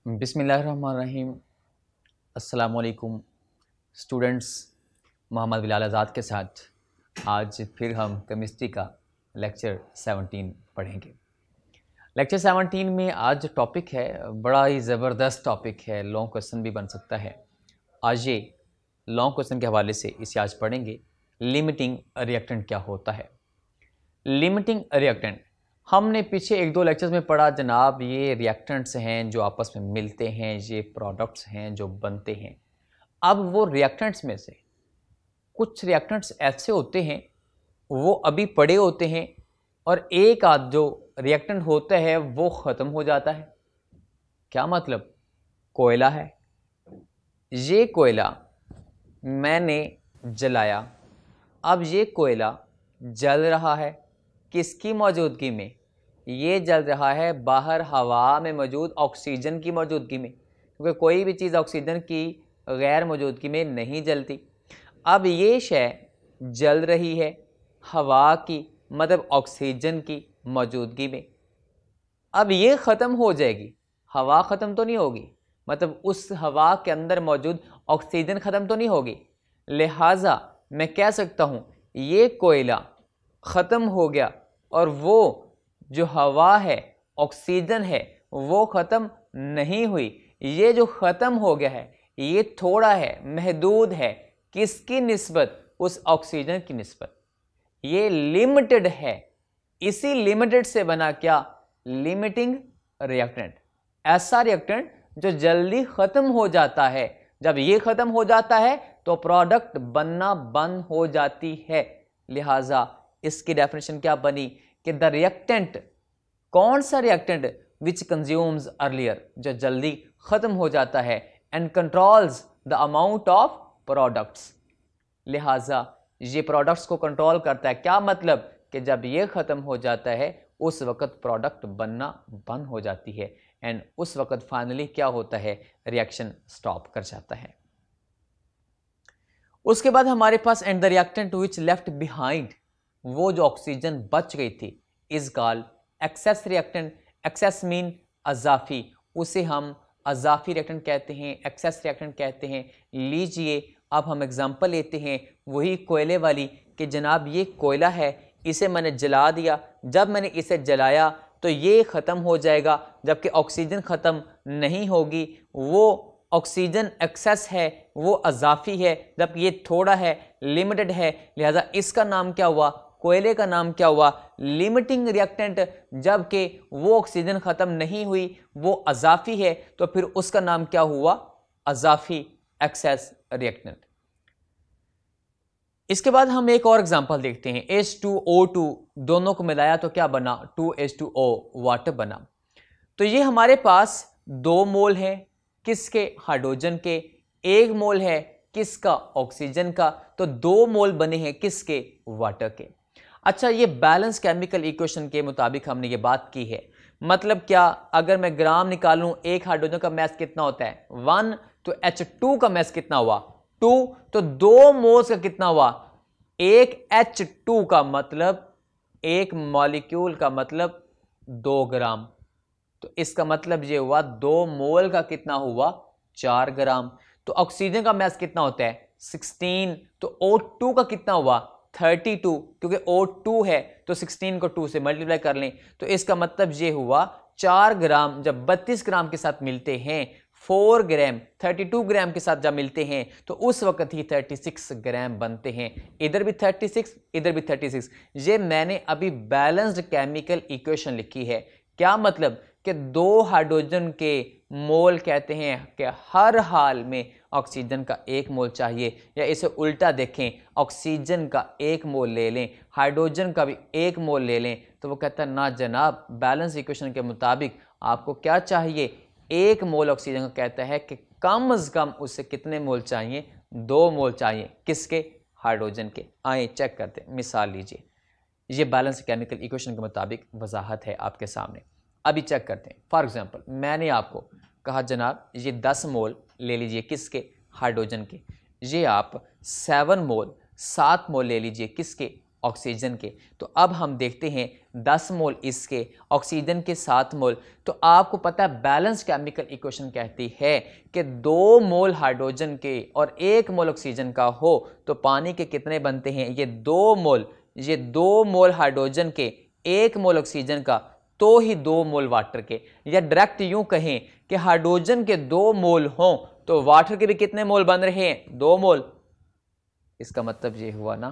बिस्मिल्लाहिर्रहमानिर्रहीम। अस्सलामुअलैकुम स्टूडेंट्स, मोहम्मद बिलाल आज़ाद के साथ आज फिर हम केमिस्ट्री का लेक्चर 17 पढ़ेंगे। लेक्चर 17 में आज टॉपिक है, बड़ा ही ज़बरदस्त टॉपिक है, लॉन्ग क्वेश्चन भी बन सकता है। आज ये लॉन्ग क्वेश्चन के हवाले से इसे आज पढ़ेंगे। लिमिटिंग रिएक्टेंट क्या होता है? लिमिटिंग रिएक्टेंट हमने पीछे एक दो लेक्चर्स में पढ़ा जनाब। ये रिएक्टेंट्स हैं जो आपस में मिलते हैं, ये प्रोडक्ट्स हैं जो बनते हैं। अब वो रिएक्टेंट्स में से कुछ रिएक्टेंट्स ऐसे होते हैं वो अभी पड़े होते हैं और एक आध जो रिएक्टेंट होता है वो ख़त्म हो जाता है। क्या मतलब? कोयला है, ये कोयला मैंने जलाया, अब ये कोयला जल रहा है किसकी मौजूदगी में? ये जल रहा है बाहर हवा में मौजूद ऑक्सीजन की मौजूदगी में, क्योंकि कोई भी चीज़ ऑक्सीजन की गैर मौजूदगी में नहीं जलती। अब ये शय जल रही है हवा की मतलब ऑक्सीजन की मौजूदगी में। अब ये ख़त्म हो जाएगी, हवा ख़त्म तो नहीं होगी, मतलब उस हवा के अंदर मौजूद ऑक्सीजन ख़त्म तो नहीं होगी। लिहाजा मैं कह सकता हूँ ये कोयला ख़त्म हो गया और वो जो हवा है, ऑक्सीजन है, वो ख़त्म नहीं हुई। ये जो ख़त्म हो गया है ये थोड़ा है, महदूद है, किसकी निस्बत? उस ऑक्सीजन की निस्बत। ये लिमिटेड है, इसी लिमिटेड से बना क्या? Limiting reactant. ऐसा रिएक्टेंट जो जल्दी ख़त्म हो जाता है। जब ये ख़त्म हो जाता है तो प्रोडक्ट बनना बंद हो जाती है। लिहाजा इसकी डेफिनेशन क्या बनी कि द रिएक्टेंट, कौन सा रिएक्टेंट? विच कंज्यूम्स अर्लियर, जो जल्दी ख़त्म हो जाता है, and controls the amount of products. लिहाजा ये प्रोडक्ट्स को कंट्रोल करता है। क्या मतलब? कि जब ये ख़त्म हो जाता है उस वक़्त प्रोडक्ट बनना बंद हो जाती है एंड उस वक़्त फाइनली क्या होता है? रिएक्शन स्टॉप कर जाता है। उसके बाद हमारे पास and the reactant which left behind, वो जो ऑक्सीजन बच गई थी, is called excess reactant. Excess mean अजाफी, उसे हम अजाफी रिएक्टेंट कहते हैं, एक्सेस रिएक्टेंट कहते हैं। लीजिए अब हम एग्जांपल लेते हैं वही कोयले वाली कि जनाब ये कोयला है, इसे मैंने जला दिया। जब मैंने इसे जलाया तो ये ख़त्म हो जाएगा, जबकि ऑक्सीजन ख़त्म नहीं होगी। वो ऑक्सीजन एक्सेस है, वो अजाफी है, जबकि ये थोड़ा है, लिमिटेड है। लिहाजा इसका नाम क्या हुआ? कोयले का नाम क्या हुआ? Limiting reactant. जबकि वो ऑक्सीजन ख़त्म नहीं हुई, वो अजाफी है, तो फिर उसका नाम क्या हुआ? अजाफी एक्सेस रिएक्टेंट। इसके बाद हम एक और एग्जांपल देखते हैं। H2O2 दोनों को मिलाया तो क्या बना? 2H2O, वाटर बना। तो ये हमारे पास 2 मोल है, किसके? हाइड्रोजन के। 1 मोल है किसका? ऑक्सीजन का। तो 2 मोल बने हैं किसके? वाटर के। अच्छा, ये बैलेंस केमिकल इक्वेशन के मुताबिक हमने ये बात की है। मतलब क्या? अगर मैं ग्राम निकालूं, एक हाइड्रोजन का मास कितना होता है? 1, तो H2 का मास कितना हुआ? 2, तो 2 मोल्स का कितना हुआ? एक H2 का मतलब, एक मॉलिक्यूल का मतलब 2 ग्राम। तो इसका मतलब ये हुआ 2 मोल का कितना हुआ? 4 ग्राम। तो ऑक्सीजन का मास कितना होता है? 16। तो O2 का कितना हुआ? 32, क्योंकि O2 है तो 16 को 2 से मल्टीप्लाई कर लें। तो इसका मतलब ये हुआ 4 ग्राम जब 32 ग्राम के साथ मिलते हैं, 4 ग्राम 32 ग्राम के साथ जब मिलते हैं तो उस वक्त ही 36 ग्राम बनते हैं। इधर भी 36, इधर भी 36। ये मैंने अभी बैलेंस्ड केमिकल इक्वेशन लिखी है। क्या मतलब? कि 2 हाइड्रोजन के मोल कहते हैं कि हर हाल में ऑक्सीजन का 1 मोल चाहिए, या इसे उल्टा देखें, ऑक्सीजन का 1 मोल ले लें, हाइड्रोजन का भी 1 मोल ले लें, तो वो कहता है ना जनाब, बैलेंस इक्वेशन के मुताबिक आपको क्या चाहिए? 1 मोल ऑक्सीजन का कहता है कि कम से कम उससे कितने मोल चाहिए? 2 मोल चाहिए। किसके? हाइड्रोजन के। आइए चेक करते हैं। मिसाल लीजिए, ये बैलेंस केमिकल इक्वेशन के मुताबिक वजाहत है आपके सामने। अभी चेक करते हैं। फॉर एग्जांपल मैंने आपको कहा जनाब ये 10 मोल ले लीजिए किसके? हाइड्रोजन के। ये आप 7 मोल ले लीजिए किसके? ऑक्सीजन के। तो अब हम देखते हैं 10 मोल इसके, ऑक्सीजन के 7 मोल। तो आपको पता है बैलेंस केमिकल इक्वेशन कहती है कि 2 मोल हाइड्रोजन के और 1 मोल ऑक्सीजन का हो तो पानी के कितने बनते हैं, ये 2 मोल हाइड्रोजन के 1 मोल ऑक्सीजन का, तो ही 2 मोल वाटर के। या डायरेक्ट यूं कहें कि हाइड्रोजन के 2 मोल हों तो वाटर के भी कितने मोल बन रहे हैं, 2 मोल। इसका मतलब ये हुआ ना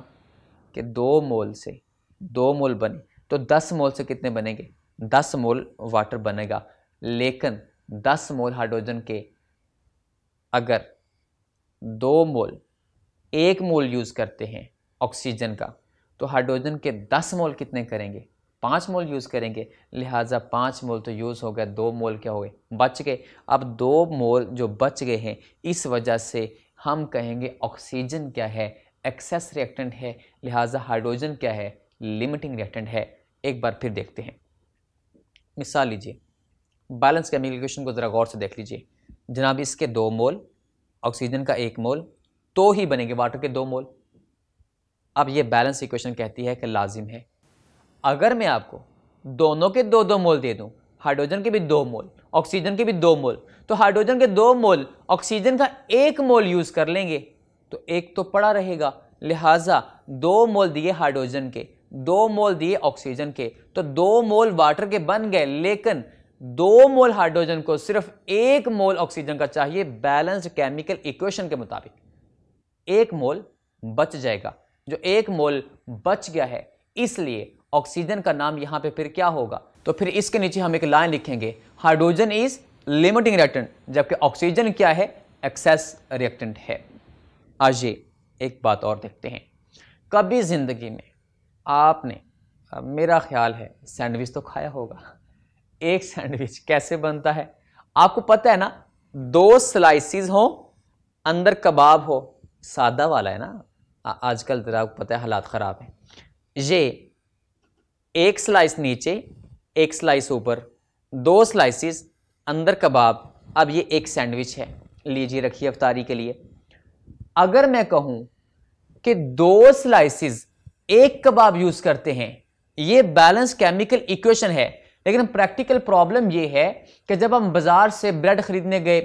कि 2 मोल से 2 मोल बने तो 10 मोल से कितने बनेंगे, 10 मोल वाटर बनेगा। लेकिन 10 मोल हाइड्रोजन के अगर 2 मोल 1 मोल यूज करते हैं ऑक्सीजन का, तो हाइड्रोजन के 10 मोल कितने करेंगे, 5 मोल यूज करेंगे। लिहाजा 5 मोल तो यूज हो गया, 2 मोल क्या हो गए, बच गए। अब 2 मोल जो बच गए हैं, इस वजह से हम कहेंगे ऑक्सीजन क्या है, एक्सेस रिएक्टेंट है। लिहाजा हाइड्रोजन क्या है, लिमिटिंग रिएक्टेंट है। एक बार फिर देखते हैं, मिसाल लीजिए, बैलेंस केमिकल इक्वेशन को ज़रा गौर से देख लीजिए। जनाब इसके 2 मोल, ऑक्सीजन का 1 मोल, तो ही बनेंगे वाटर के 2 मोल। अब ये बैलेंस इक्वेशन कहती है कि लाजिम है अगर मैं आपको दोनों के 2-2 मोल दे दूं, हाइड्रोजन के भी 2 मोल, ऑक्सीजन के भी 2 मोल, तो हाइड्रोजन के 2 मोल ऑक्सीजन का 1 मोल यूज कर लेंगे तो 1 तो पड़ा रहेगा। लिहाजा 2 मोल दिए हाइड्रोजन के, 2 मोल दिए ऑक्सीजन के, तो 2 मोल वाटर के बन गए। लेकिन 2 मोल हाइड्रोजन को सिर्फ 1 मोल ऑक्सीजन का चाहिए। बैलेंस्ड केमिकल इक्वेशन के मुताबिक 1 मोल बच जाएगा। जो 1 मोल बच गया है, इसलिए ऑक्सीजन का नाम यहां पे फिर क्या होगा, तो फिर इसके नीचे हम एक लाइन लिखेंगे, हाइड्रोजन इज लिमिटिंग रिएक्टेंट, जबकि ऑक्सीजन क्या है, एक्सेस रिएक्टेंट है। आज ये एक बात और देखते हैं, कभी जिंदगी में आपने, मेरा ख्याल है सैंडविच तो खाया होगा। एक सैंडविच कैसे बनता है आपको पता है ना, 2 स्लाइसिस हो, अंदर कबाब हो, सादा वाला है ना, आजकल जरा आपको पता है हालात ख़राब है। ये 1 स्लाइस नीचे, 1 स्लाइस ऊपर, 2 स्लाइसिस, अंदर कबाब। अब ये एक सैंडविच है, लीजिए रखिए अफ्तारी के लिए। अगर मैं कहूं कि 2 स्लाइसिस 1 कबाब यूज करते हैं, ये बैलेंस केमिकल इक्वेशन है। लेकिन प्रैक्टिकल प्रॉब्लम ये है कि जब हम बाजार से ब्रेड खरीदने गए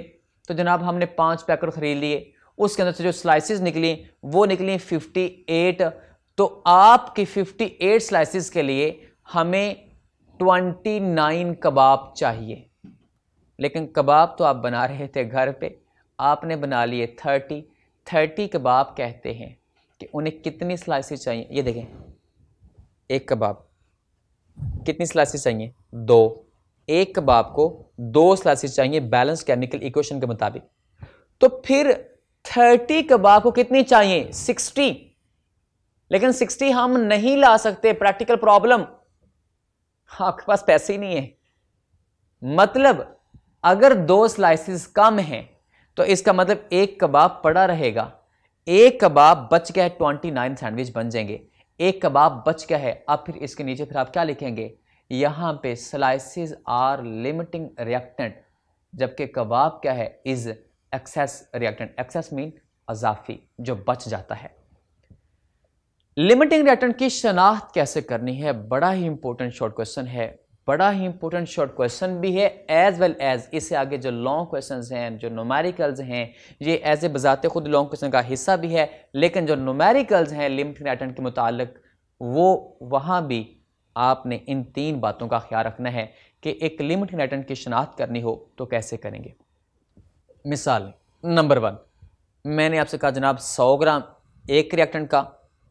तो जनाब हमने 5 पैकेट खरीद लिए, उसके अंदर से जो स्लाइसिस निकली वो निकली 58। तो आपकी 58 स्लाइसिस के लिए हमें 29 कबाब चाहिए। लेकिन कबाब तो आप बना रहे थे घर पे, आपने बना लिए 30 कबाब कहते हैं कि उन्हें कितनी स्लाइसिस चाहिए। ये देखें, 1 कबाब कितनी स्लाइसिस चाहिए, 2। 1 कबाब को 2 स्लाइसिस चाहिए बैलेंस केमिकल इक्वेशन के मुताबिक। तो फिर 30 कबाब को कितनी चाहिए, 60। लेकिन 60 हम नहीं ला सकते, प्रैक्टिकल प्रॉब्लम, आपके पास पैसे ही नहीं है। मतलब अगर 2 स्लाइसिस कम हैं तो इसका मतलब 1 कबाब पड़ा रहेगा। 1 कबाब बच गया है, 29 सैंडविच बन जाएंगे। 1 कबाब बच गया है। अब फिर इसके नीचे फिर आप क्या लिखेंगे, यहां पे स्लाइसिस आर लिमिटिंग रिएक्टेंट, जबकि कबाब क्या है, is excess reactant. Excess mean अजाफी, जो बच जाता है। लिमिटिंग रिएक्टेंट की शनाख्त कैसे करनी है, बड़ा ही इंपॉर्टेंट शॉर्ट क्वेश्चन है, बड़ा ही इंपॉर्टेंट शॉर्ट क्वेश्चन भी है, एज वेल एज इससे आगे जो लॉन्ग क्वेश्चंस हैं, जो न्यूमेरिकल्स हैं, ये एज ए बजाते खुद लॉन्ग क्वेश्चन का हिस्सा भी है। लेकिन जो न्यूमेरिकल्स हैं लिमिटिंग रिएक्टेंट के मुतालिक, वो वहाँ भी आपने इन 3 बातों का ख्याल रखना है कि एक लिमिटिंग रिएक्टेंट की शनाख्त करनी हो तो कैसे करेंगे। मिसाल नंबर 1, मैंने आपसे कहा जनाब 100 ग्राम एक रिएक्टेंट का,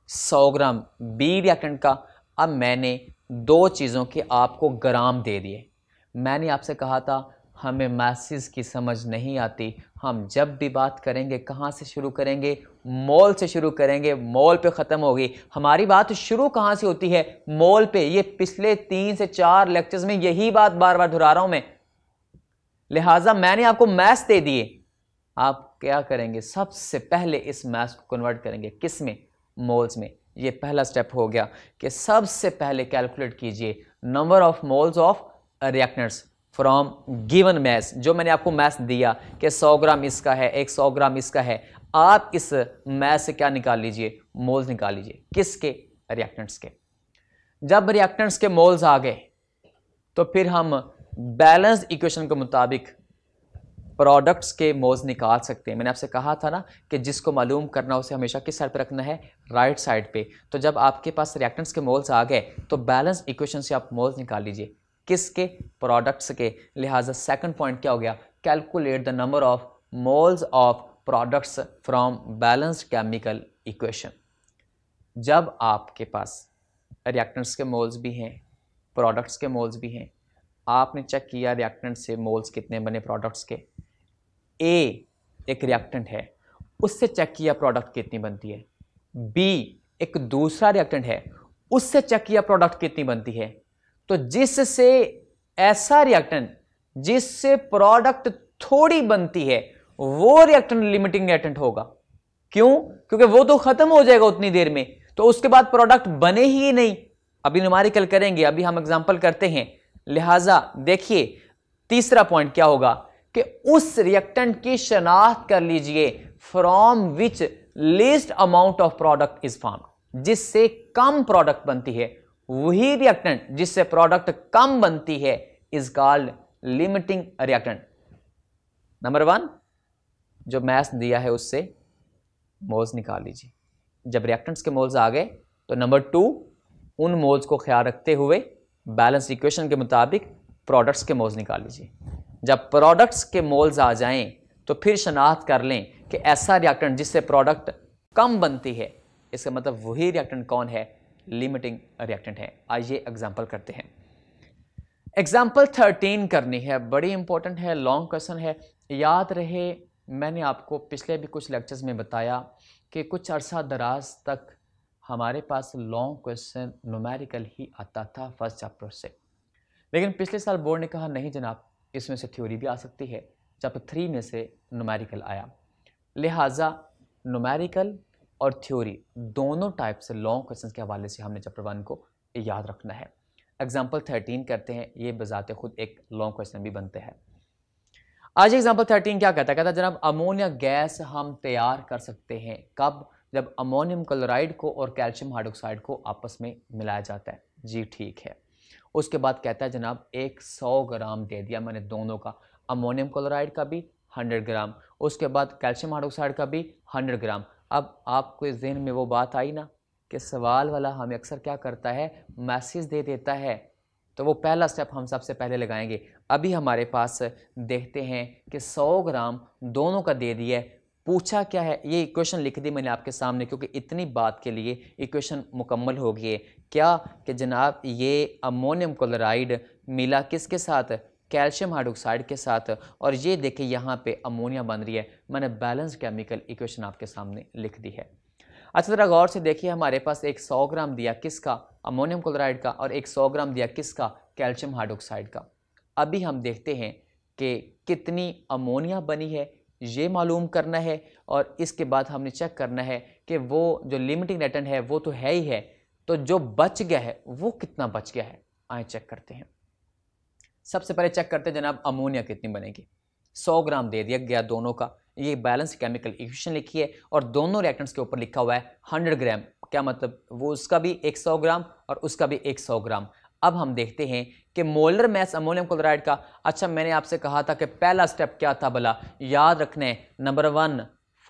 100 ग्राम बी रिएक्टेंट का। अब मैंने 2 चीज़ों के आपको ग्राम दे दिए। मैंने आपसे कहा था हमें मैसेज की समझ नहीं आती, हम जब भी बात करेंगे कहाँ से शुरू करेंगे, मोल से शुरू करेंगे, मोल पे ख़त्म होगी। हमारी बात शुरू कहाँ से होती है, मोल पे। ये पिछले 3 से 4 लेक्चर्स में यही बात बार बार दोहरा रहा हूँ मैं। लिहाजा मैंने आपको मैथ्स दे दिए, आप क्या करेंगे, सबसे पहले इस मैथ्स को कन्वर्ट करेंगे किस में, मोल्स में। ये पहला स्टेप हो गया कि सबसे पहले कैलकुलेट कीजिए number of moles of reactants from given maths. जो मैंने आपको मैथ्स दिया कि 100 ग्राम इसका है, 100 ग्राम इसका है, आप इस मैथ्स से क्या निकाल लीजिए, मोल्स निकाल लीजिए। किसके, रिएक्टेंट्स के। जब रिएक्टेंट्स के मोल्स आ गए तो फिर हम बैलेंस इक्वेशन के मुताबिक प्रोडक्ट्स के मोल्स निकाल सकते हैं। मैंने आपसे कहा था ना कि जिसको मालूम करना उसे हमेशा किस साइड पे रखना है, राइट साइड पे। तो जब आपके पास रिएक्टेंट्स के मोल्स आ गए तो बैलेंस इक्वेशन से आप मोल्स निकाल लीजिए, किसके, प्रोडक्ट्स के। लिहाजा सेकंड पॉइंट क्या हो गया, calculate the number of moles of products from balanced chemical equation. जब आपके पास रिएक्टेंट्स के मोल्स भी हैं, प्रोडक्ट्स के मोल्स भी हैं, आपने चेक किया रिएक्टेंट से मोल्स कितने बने प्रोडक्ट्स के। ए एक रिएक्टेंट है, उससे चेक किया प्रोडक्ट कितनी बनती है। बी एक दूसरा रिएक्टेंट है, उससे चेक किया प्रोडक्ट कितनी बनती है। तो जिससे ऐसा रिएक्टेंट जिससे प्रोडक्ट थोड़ी बनती है वो रिएक्टेंट लिमिटिंग रिएक्टेंट होगा। क्यों? क्योंकि वो तो खत्म हो जाएगा उतनी देर में, तो उसके बाद प्रोडक्ट बने ही नहीं। अभी न्यूमेरिकल करेंगे, अभी हम एग्जांपल करते हैं। लिहाजा देखिए तीसरा पॉइंट क्या होगा कि उस रिएक्टेंट की शनाख्त कर लीजिए from which least amount of product is formed, जिससे कम प्रोडक्ट बनती है। वही रिएक्टेंट जिससे प्रोडक्ट कम बनती है is called limiting reactant. Number 1 जो मैथ्स दिया है उससे मोल्स निकाल लीजिए। जब रिएक्टेंट्स के मोल्स आ गए तो नंबर 2 उन मोल्स को ख्याल रखते हुए बैलेंस इक्वेशन के मुताबिक प्रोडक्ट्स के मोल्स निकाल लीजिए। जब प्रोडक्ट्स के मोल्स आ जाएं तो फिर शनाख्त कर लें कि ऐसा रिएक्टेंट जिससे प्रोडक्ट कम बनती है, इसका मतलब वही रिएक्टेंट कौन है, लिमिटिंग रिएक्टेंट है। आइए एग्जांपल करते हैं। एग्जांपल 13 करनी है, बड़ी इंपॉर्टेंट है, लॉन्ग क्वेश्चन है। याद रहे मैंने आपको पिछले भी कुछ लेक्चर्स में बताया कि कुछ अरसा दराज तक हमारे पास लॉन्ग क्वेश्चन न्यूमेरिकल ही आता था फर्स्ट चैप्टर से, लेकिन पिछले साल बोर्ड ने कहा नहीं जनाब इसमें से थ्योरी भी आ सकती है। चैप्टर 3 में से न्यूमेरिकल आया। लिहाजा न्यूमेरिकल और थ्योरी दोनों टाइप से लॉन्ग क्वेश्चन के हवाले से हमने चैप्टर 1 को याद रखना है। एग्जाम्पल 13 करते हैं, ये बजाते खुद एक लॉन्ग क्वेश्चन भी बनते हैं। आज एग्जाम्पल 13 क्या कहता है, कहता है जनाब अमोनिया गैस हम तैयार कर सकते हैं कब, जब अमोनियम क्लोराइड को और कैल्शियम हाइड्रोक्साइड को आपस में मिलाया जाता है। जी ठीक है। उसके बाद कहता है जनाब एक 100 ग्राम दे दिया मैंने दोनों का, अमोनियम क्लोराइड का भी 100 ग्राम, उसके बाद कैल्शियम हाइड्रोक्साइड का भी 100 ग्राम। अब आपको इस जहन में वो बात आई ना कि सवाल वाला हमें अक्सर क्या करता है, मैसेज दे देता है, तो वो पहला स्टेप हम सबसे पहले लगाएंगे। अभी हमारे पास देखते हैं कि 100 ग्राम दोनों का दे दिया है। पूछा क्या है, ये इक्वेशन लिख दी मैंने आपके सामने क्योंकि इतनी बात के लिए इक्वेशन मुकम्मल हो गई है। क्या कि जनाब ये अमोनियम क्लोराइड मिला किसके साथ, कैल्शियम हाइड्रोक्साइड के साथ, और ये देखिए यहाँ पे अमोनिया बन रही है। मैंने बैलेंस केमिकल इक्वेशन आपके सामने लिख दी है। अच्छा ज़रा गौर से देखिए, हमारे पास एक 100 ग्राम दिया किसका, अमोनियम क्लोराइड का, और एक 100 ग्राम दिया किसका, कैल्शियम हाइड्रोक्साइड का। अभी हम देखते हैं कि कितनी अमोनिया बनी है, ये मालूम करना है, और इसके बाद हमने चेक करना है कि वो जो लिमिटिंग रिएक्टेंट है वो तो है ही है, तो जो बच गया है वो कितना बच गया है। आए चेक करते हैं। सबसे पहले चेक करते हैं जनाब अमोनिया कितनी बनेगी। 100 ग्राम दे दिया गया दोनों का, ये बैलेंस केमिकल इक्वेशन लिखी है, और दोनों रिएक्टेंट्स के ऊपर लिखा हुआ है 100 ग्राम। क्या मतलब, वो उसका भी एक 100 ग्राम और उसका भी एक 100 ग्राम। अब हम देखते हैं कि मोलर मास अमोनियम क्लोराइड का। अच्छा मैंने आपसे कहा था कि पहला स्टेप क्या था भला, याद रखना है, नंबर 1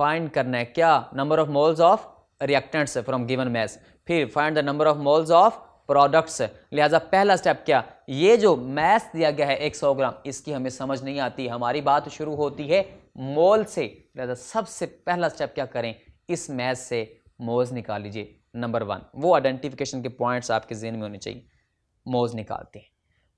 फाइंड करना है क्या, number of moles of reactants from given mass, फिर find the number of moles of products. लिहाजा पहला स्टेप क्या, ये जो मास दिया गया है 100 ग्राम, इसकी हमें समझ नहीं आती, हमारी बात शुरू होती है मोल से। लिहाजा सबसे पहला स्टेप क्या करें, इस मास से मोल्स निकाल लीजिए। नंबर 1 वो आइडेंटिफिकेशन के पॉइंट्स आपके ज़हन में होने चाहिए। मोल्स निकालते हैं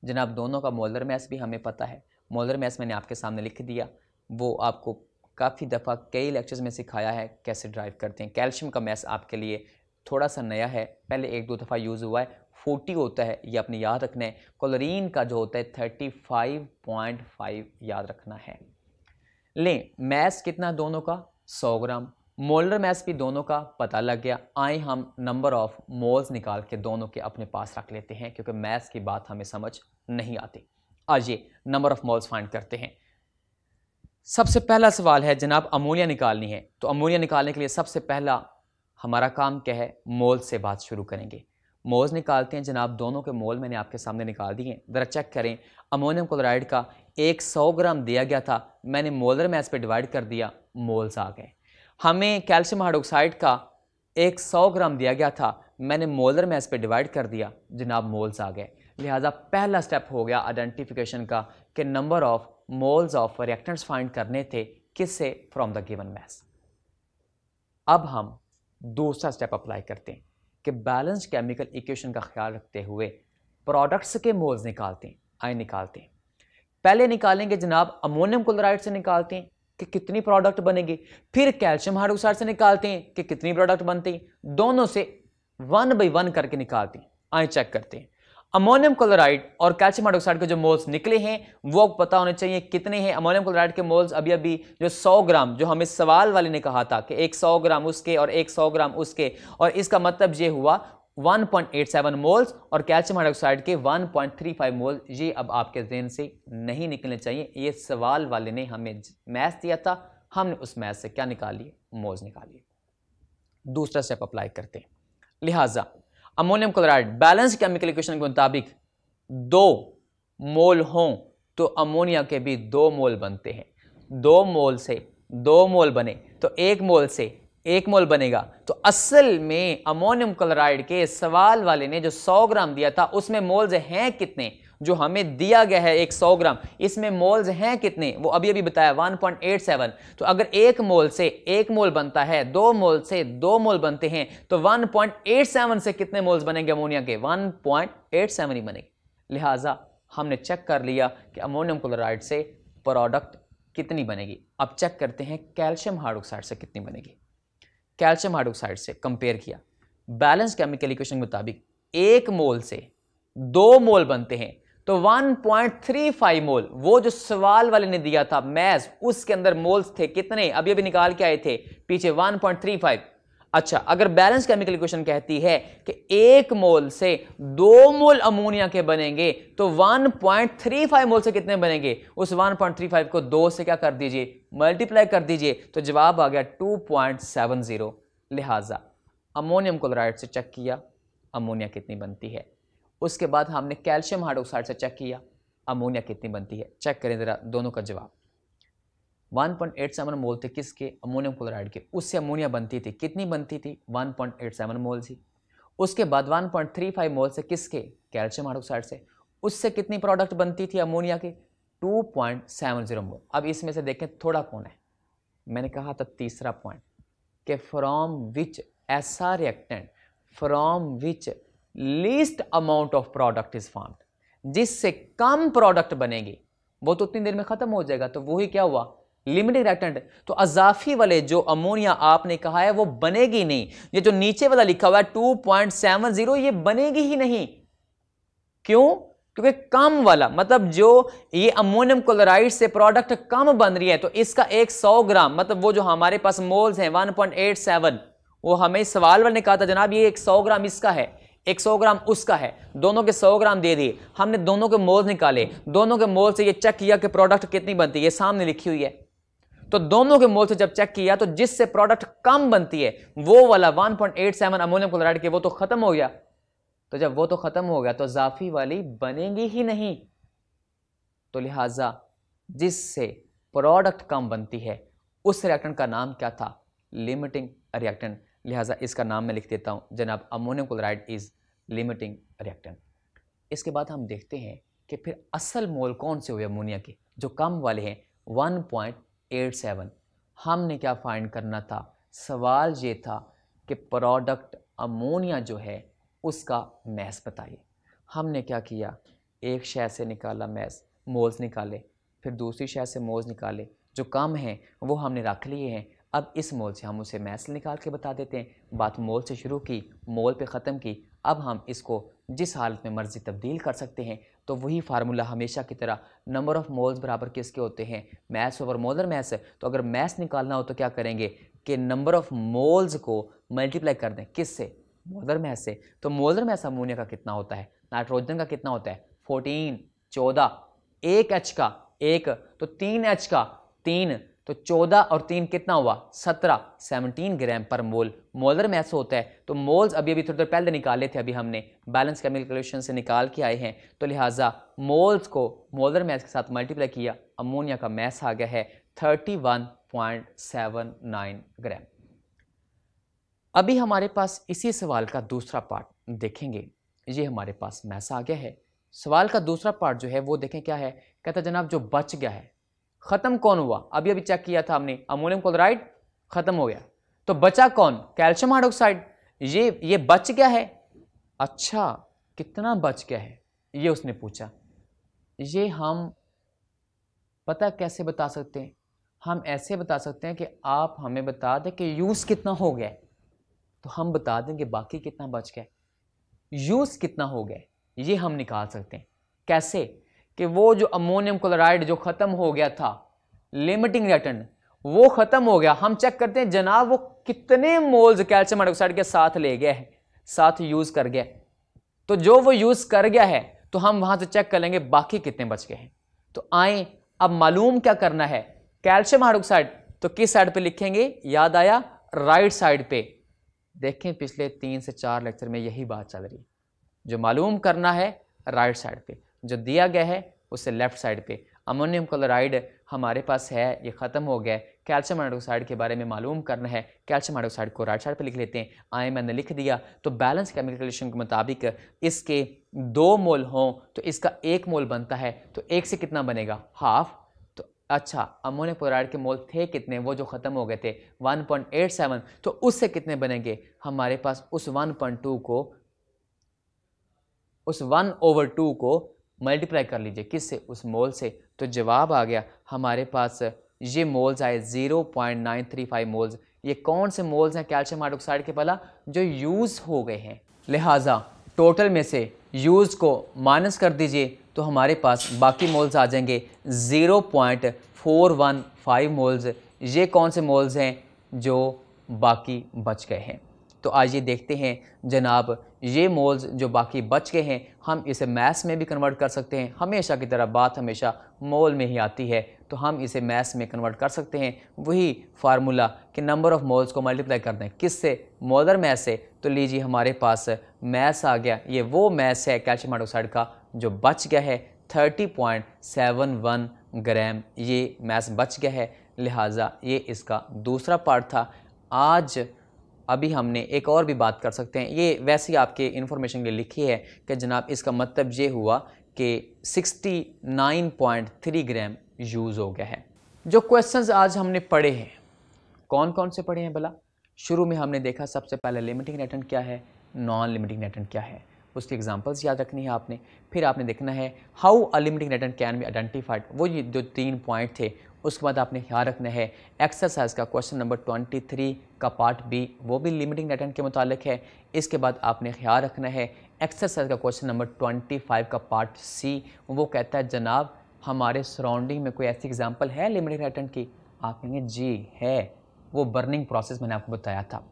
जनाब, दोनों का मोलर मास भी हमें पता है। मोलर मास मैंने आपके सामने लिख दिया, वो आपको काफ़ी दफ़ा कई लेक्चर्स में सिखाया है कैसे ड्राइव करते हैं। कैल्शियम का मास आपके लिए थोड़ा सा नया है, पहले 1-2 दफ़ा यूज़ हुआ है, 40 होता है, ये आपने याद रखना है। क्लोरीन का जो होता है 35.5 याद रखना है। लें मास कितना दोनों का, 100 ग्राम। मोलर मास भी दोनों का पता लग गया। आए हम नंबर ऑफ मोल्स निकाल के दोनों के अपने पास रख लेते हैं, क्योंकि मास की बात हमें समझ नहीं आती। आज ये नंबर ऑफ मोल्स फाइंड करते हैं। सबसे पहला सवाल है जनाब अमोनिया निकालनी है, तो अमोनिया निकालने के लिए सबसे पहला हमारा काम क्या है, मोल से बात शुरू करेंगे। मोल्स निकालते हैं जनाब, दोनों के मोल मैंने आपके सामने निकाल दिए हैं। ज़रा चेक करें, अमोनियम क्लोराइड का एक 100 ग्राम दिया गया था, मैंने मोलर मैस पे डिवाइड कर दिया, मोल्स आ गए। हमें कैल्शियम हाइड्रोक्साइड का एक 100 ग्राम दिया गया था, मैंने मोलर मैस पे डिवाइड कर दिया, जनाब मोल्स आ गए। लिहाजा पहला स्टेप हो गया आइडेंटिफिकेशन का कि number of moles of reactants find करने थे, किससे, फ्रॉम द गिवन मैस। अब हम दूसरा स्टेप अप्लाई करते हैं कि बैलेंस केमिकल इक्वेशन का ख्याल रखते हुए प्रोडक्ट्स के मोल्स निकालते हैं, आए निकालते हैं। पहले निकालेंगे जनाब अमोनियम क्लोराइड से निकालते हैं कि कितनी प्रोडक्ट बनेगी, फिर कैल्शियम हाइड्रोक्साइड से निकालते हैं कि कितनी प्रोडक्ट बनती है, दोनों से 1 बाई 1 करके निकालते हैं। आए चेक करते हैं, अमोनियम क्लोराइड और कैल्शियम हाइड्रोक्साइड के जो मोल्स निकले हैं वो पता होने चाहिए कितने हैं। अमोनियम क्लोराइड के मोल्स अभी अभी जो 100 ग्राम, जो हमें सवाल वाले ने कहा था कि एक 100 ग्राम उसके और एक 100 ग्राम उसके, और इसका मतलब ये हुआ 1.87 मोल्स, और कैल्शियम हाइड्रोक्साइड के 1.35 मोल। ये अब आपके ज़हन से नहीं निकलने चाहिए, ये सवाल वाले ने हमें मैथ दिया था, हमने उस मैथ से क्या निकाल लिए, मोल्स निकाल लिए। दूसरा स्टेप अप्लाई करते हैं। लिहाजा ammonium chloride balance chemical equation के मुताबिक 2 मोल हों तो अमोनिया के भी 2 मोल बनते हैं। 2 मोल से 2 मोल बने तो 1 मोल से 1 मोल बनेगा। तो असल में अमोनियम क्लोराइड के सवाल वाले ने जो 100 ग्राम दिया था उसमें मोल्स हैं कितने, जो हमें दिया गया है एक 100 ग्राम, इसमें मोल्स हैं कितने, वो अभी अभी बताया 1.87। तो अगर 1 मोल से 1 मोल बनता है, 2 मोल से 2 मोल बनते हैं, तो 1.87 से कितने मोल्स बनेंगे अमोनिया के, 1.87 ही बनेंगे। लिहाजा हमने चेक कर लिया कि अमोनियम क्लोराइड से प्रोडक्ट कितनी बनेगी। अब चेक करते हैं कैल्शियम हाइड्रोक्साइड से कितनी बनेगी। कैल्शियम हाइड्रोक्साइड से कंपेयर किया, बैलेंस केमिकल इक्वेशन के मुताबिक 1 मोल से 2 मोल बनते हैं, तो 1.35 मोल, वो जो सवाल वाले ने दिया था मैथ, उसके अंदर मोल्स थे कितने, अभी अभी निकाल के आए थे पीछे 1.35। अच्छा, अगर बैलेंस केमिकल इक्वेशन कहती है कि 1 मोल से 2 मोल अमोनिया के बनेंगे, तो 1.35 मोल से कितने बनेंगे, उस 1.35 को 2 से क्या कर दीजिए, मल्टीप्लाई कर दीजिए, तो जवाब आ गया 2.70। लिहाजा अमोनियम क्लोराइड से चेक किया अमोनिया कितनी बनती है, उसके बाद हमने कैल्शियम हाइड्रोक्साइड से चेक किया अमोनिया कितनी बनती है। चेक करें जरा दोनों का जवाब। 1.87 मोल थे किसके, अमोनियम क्लोराइड के, उससे अमोनिया बनती थी, कितनी बनती थी, 1.87 मोल थी। उसके बाद 1.35 मोल से किसके, कैल्शियम हाइड्रोक्साइड से, उससे कितनी प्रोडक्ट बनती थी अमोनिया के, 2.70 मोल। अब इसमें से देखें थोड़ा कौन है, मैंने कहा था तीसरा पॉइंट कि फ्रॉम विच ऐसा reactant from which least amount of product is formed, जिससे कम प्रोडक्ट बनेगी, वो तो उतनी देर में खत्म हो जाएगा, तो वही क्या हुआ, लिमिटिंग रिएक्टेंट। तो अजाफी वाले जो अमोनिया आपने कहा है वो बनेगी नहीं। ये जो नीचे वाला लिखा हुआ है 2.70, ये बनेगी ही नहीं। क्यों, क्योंकि कम वाला मतलब जो ये अमोनियम क्लोराइड से प्रोडक्ट कम बन रही है, तो इसका एक 100 ग्राम मतलब वो जो हमारे पास मोल्स हैं 1.87, वो हमें सवाल वाले ने कहा था जनाब ये एक 100 ग्राम इसका है, एक 100 ग्राम उसका है, दोनों के 100 ग्राम दे दिए, हमने दोनों के मोल्स निकाले, दोनों के मोल से ये चेक किया कि प्रोडक्ट कितनी बनती है, ये सामने लिखी हुई है। तो दोनों के मोल से जब चेक किया तो जिससे प्रोडक्ट कम बनती है वो वाला 1.87 अमोनियम क्लोराइड के, वो तो खत्म हो गया। तो जब वो तो खत्म हो गया तो जाफी वाली बनेगी ही नहीं। तो लिहाजा जिससे प्रोडक्ट कम बनती है उस रिएक्टेंट का नाम क्या था, लिमिटिंग रिएक्टेंट। लिहाजा इसका नाम मैं लिख देता हूं जनाब, ammonium chloride is limiting reactant. इसके बाद हम देखते हैं कि फिर असल मोल कौन से हुए अमोनिया के, जो कम वाले हैं 1.87। हमने क्या फाइंड करना था, सवाल ये था कि प्रोडक्ट अमोनिया जो है उसका मैस बताइए। हमने क्या किया, एक शय से निकाला मैस, मोल्स निकाले, फिर दूसरी शय से मोल्स निकाले, जो कम हैं वो हमने रख लिए हैं। अब इस मोल से हम उसे मैस निकाल के बता देते हैं। बात मोल से शुरू की, मोल पे ख़त्म की, अब हम इसको जिस हालत में मर्जी तब्दील कर सकते हैं। तो वही फार्मूला हमेशा की तरह, नंबर ऑफ़ मोल्स बराबर किसके होते हैं, मैस ओवर मोलर मैस। तो अगर मैस निकालना हो तो क्या करेंगे कि नंबर ऑफ़ मोल्स को मल्टीप्लाई कर दें, किससे, मोलर मैस से। तो मोलर मैस अमोनिया का कितना होता है, नाइट्रोजन का कितना होता है, 14, 14, एक एच का एक, तो 3 एच का 3, तो 14 और 3 कितना हुआ 17 ग्राम पर मोल मोलर मैस होता है। तो मोल्स अभी थोड़ी देर पहले निकाले थे, अभी हमने बैलेंस केमिकल कैलकुलेशन से निकाल के आए हैं। तो लिहाजा मोल्स को मोलर मैस के साथ मल्टीप्लाई किया, अमोनिया का मैस आ गया है 31.79 ग्राम। अभी हमारे पास इसी सवाल का दूसरा पार्ट देखेंगे। ये हमारे पास मैस आ गया है। सवाल का दूसरा पार्ट जो है वो देखें क्या है। कहता है जनाब जो बच गया है, खत्म कौन हुआ, अभी चेक किया था हमने, अमोनियम क्लोराइड खत्म हो गया, तो बचा कौन, कैल्शियम हाइड्रोक्साइड। ये बच गया है। अच्छा कितना बच गया है ये उसने पूछा। ये हम पता कैसे बता सकते हैं, हम ऐसे बता सकते हैं कि आप हमें बता दें कि यूज कितना हो गया, तो हम बता देंगे बाकी कितना बच गया। यूज कितना हो गया ये हम निकाल सकते हैं। कैसे कि वो जो अमोनियम क्लोराइड जो खत्म हो गया था, लिमिटिंग रिएक्टेंट वो खत्म हो गया, हम चेक करते हैं जनाब वो कितने मोल्स कैल्शियम हाइड्रोक्साइड के साथ ले गया है, साथ यूज कर गया। तो जो वो यूज कर गया है तो हम वहां से चेक कर लेंगे बाकी कितने बच गए हैं। तो आए अब मालूम क्या करना है, कैल्शियम हाइड्रोक्साइड तो किस साइड पे लिखेंगे, याद आया राइट साइड पे। देखें पिछले 3 से 4 लेक्चर में यही बात चल रही है, जो मालूम करना है राइट साइड पे, जो दिया गया है उससे लेफ्ट साइड पे। अमोनियम क्लोराइड हमारे पास है, ये खत्म हो गया। कैल्शियम हाइड्रोक्साइड के बारे में मालूम करना है, कैल्शियम हाइड्रोक्साइड को राइट साइड पे लिख लेते हैं। आए मैंने लिख दिया। तो बैलेंस केमिकल कैलकुलेशन के मुताबिक इसके 2 मोल हों तो इसका 1 मोल बनता है, तो 1 से कितना बनेगा, हाफ। तो अच्छा अमोनियम क्लोराइड के मोल थे कितने, वो जो खत्म हो गए थे 1.87, तो उससे कितने बनेंगे हमारे पास, उस 1.2 को, उस 1/2 को मल्टीप्लाई कर लीजिए किससे, उस मोल से। तो जवाब आ गया हमारे पास, ये मोल्स आए 0.935 मोल्स। ये कौन से मोल्स हैं कैल्शियम हाइड्रोक्साइड के भला, जो यूज़ हो गए हैं। लिहाजा टोटल में से यूज़ को माइनस कर दीजिए तो हमारे पास बाकी मोल्स आ जाएंगे 0.415 मोल्स। ये कौन से मोल्स हैं जो बाकी बच गए हैं। तो आइए देखते हैं जनाब, ये मोल्स जो बाकी बच गए हैं हम इसे मैस में भी कन्वर्ट कर सकते हैं। हमेशा की तरह बात हमेशा मोल में ही आती है, तो हम इसे मैस में कन्वर्ट कर सकते हैं। वही फार्मूला कि नंबर ऑफ़ मोल्स को मल्टीप्लाई कर दें किससे, मोलर मैस से। तो लीजिए हमारे पास मैस आ गया, ये वो मैस है कैल्शियम हाइड्रोक्साइड का जो बच गया है 30.71 ग्राम, ये मैस बच गया है। लिहाजा ये इसका दूसरा पार्ट था। आज अभी हमने एक और भी बात कर सकते हैं, ये वैसे ही आपके इन्फॉर्मेशन के लिए लिखी है कि जनाब इसका मतलब ये हुआ कि 69.3 ग्राम यूज़ हो गया है। जो क्वेश्चंस आज हमने पढ़े हैं, कौन कौन से पढ़े हैं भला। शुरू में हमने देखा सबसे पहले लिमिटिंग रिएक्टेंट क्या है, नॉन लिमिटिंग रिएक्टेंट क्या है, उसकी एग्जांपल्स याद रखनी है आपने। फिर आपने देखना है how a limiting reactant can be identified, वो ये जो 3 पॉइंट थे। उसके बाद आपने ख्याल रखना है एक्सरसाइज का क्वेश्चन नंबर 23 का पार्ट बी, वो भी लिमिटिंग रिएक्टेंट के मुतालिक है। इसके बाद आपने ख्याल रखना है एक्सरसाइज का क्वेश्चन नंबर 25 का पार्ट सी, वो कहता है जनाब हमारे सराउंडिंग में कोई ऐसी एग्जाम्पल है लिमिटिंग रिएक्टेंट की। आप कहेंगे जी है, वो बर्निंग प्रोसेस मैंने आपको बताया था।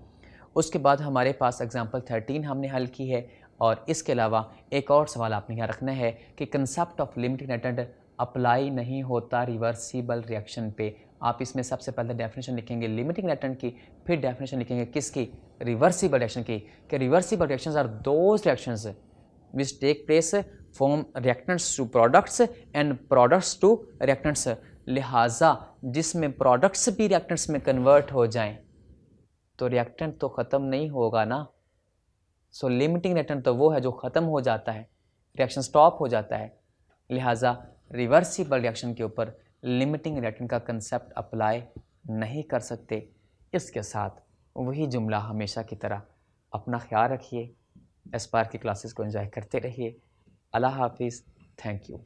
उसके बाद हमारे पास एग्जाम्पल 13 हमने हल की है। और इसके अलावा एक और सवाल आपने यहाँ रखना है कि concept of limiting reactant apply नहीं होता रिवर्सिबल रिएक्शन पे। आप इसमें सबसे पहले डेफिनेशन लिखेंगे लिमिटिंग रिएक्टेंट की, फिर डेफिनेशन लिखेंगे किसकी, रिवर्सिबल रिएक्शन की। कि reversible reactions are those reactions which take place from reactants to products and products to reactants. लिहाजा जिसमें प्रोडक्ट्स भी रिएक्टेंट्स में कन्वर्ट हो जाएं तो रिएक्टेंट तो ख़त्म नहीं होगा ना। सो लिमिटिंग रिएक्टेंट तो वो है जो ख़त्म हो जाता है, रिएक्शन स्टॉप हो जाता है। लिहाजा रिवर्सिबल रिएक्शन के ऊपर लिमिटिंग रिएक्टेंट का कंसेप्ट अप्लाई नहीं कर सकते। इसके साथ वही जुमला हमेशा की तरह, अपना ख्याल रखिए, एस्पायर की क्लासेस को एंजॉय करते रहिए। अल्लाह हाफिज़, थैंक यू।